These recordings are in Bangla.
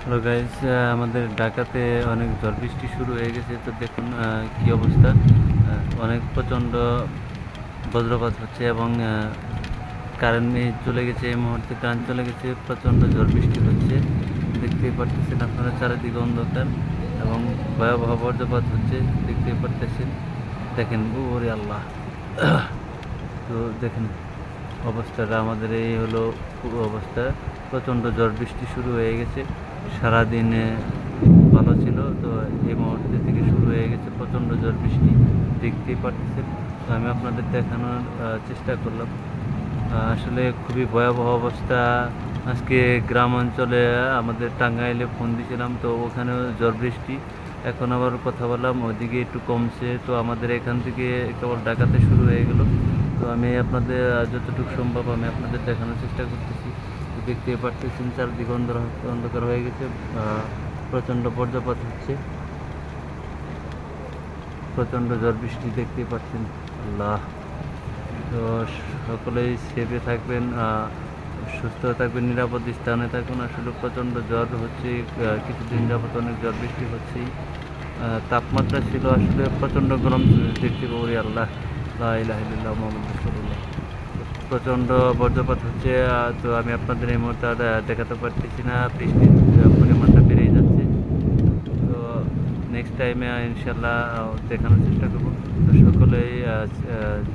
হ্যালো গাইস, আমাদের ঢাকাতে অনেক ঝড় বৃষ্টি শুরু হয়ে গেছে। তো দেখুন কি অবস্থা। অনেক প্রচণ্ড বজ্রপাত হচ্ছে এবং কারেন্ট চলে গেছে। এই মুহূর্তে কারেন্ট চলে গেছে, প্রচণ্ড ঝড় বৃষ্টি হচ্ছে। দেখতেই পারতেছেন আপনারা, চারিদিকে অন্ধকার এবং ভয়াবহ বজ্রপাত হচ্ছে, দেখতেই পারতেছেন। দেখেন, ওরে আল্লাহ। তো দেখেন অবস্থাটা, আমাদের এই হলো পুরো অবস্থা। প্রচণ্ড ঝড় বৃষ্টি শুরু হয়ে গেছে, সারাদিনে ভালো ছিল, তো এই মুহূর্তে থেকে শুরু হয়ে গেছে প্রচণ্ড ঝড় বৃষ্টি, দেখতেই পারতেছেন। তো আমি আপনাদের দেখানোর চেষ্টা করলাম। আসলে খুবই ভয়াবহ অবস্থা। আজকে গ্রাম অঞ্চলে আমাদের টাঙ্গাইলে ফোন দিয়েছিলাম, তো ওখানেও ঝড় বৃষ্টি। এখন আবার কথা বললাম, ওইদিকে একটু কমছে। তো আমাদের এখান থেকে কেবল ঢাকাতে শুরু হয়ে গেল। তো আমি আপনাদের যতটুকু সম্ভব আমি আপনাদের দেখানোর চেষ্টা করতেছি। তো দেখতেই পারতেছেন চারদিকে অন্ধকার হয়ে গেছে। প্রচণ্ড বজ্রপাত হচ্ছে, প্রচণ্ড ঝড় বৃষ্টি দেখতেই পাচ্ছেন। আল্লাহ। তো সকলেই সেফে থাকবেন, সুস্থ থাকবেন, নিরাপদ স্থানে থাকুন। আসলে প্রচণ্ড জ্বর হচ্ছে, কিছুদিন যাবত অনেক ঝড় বৃষ্টি হচ্ছেই। তাপমাত্রা ছিল আসলে প্রচণ্ড গরম, দেখতে পারি। আল্লাহ, লা ইলাহা ইল্লাল্লাহ মুহাম্মাদুর রাসূলুল্লাহ। প্রচণ্ড বজ্রপাত হচ্ছে। তো আমি আপনাদের এই মুহূর্তে আর দেখাতে পারতেছি না, বৃষ্টির পরিমাণটা বেড়েই যাচ্ছে। তো নেক্সট টাইমে ইনশাল্লাহ দেখানোর চেষ্টা করব। তো সকলেই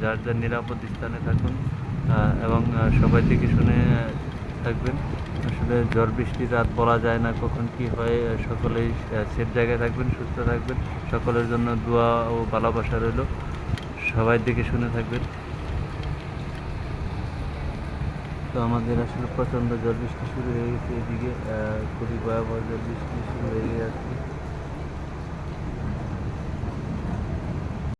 যার যার নিরাপদ স্থানে থাকুন এবং সবাই দেখে শুনে থাকবেন। আসলে ঝড় বৃষ্টি রাত বলা যায় না কখন কি হয়। সকলেই সেফ জায়গায় থাকবেন, সুস্থ থাকবেন। সকলের জন্য দোয়া ও ভালোবাসা রইল। সবাই দেখে শুনে থাকবেন। তো আমাদের আসলে প্রচণ্ড ঝড় বৃষ্টি শুরু হয়ে গেছে এদিকে, খুবই ভয়াবহ ঝড় বৃষ্টি শুরু হয়ে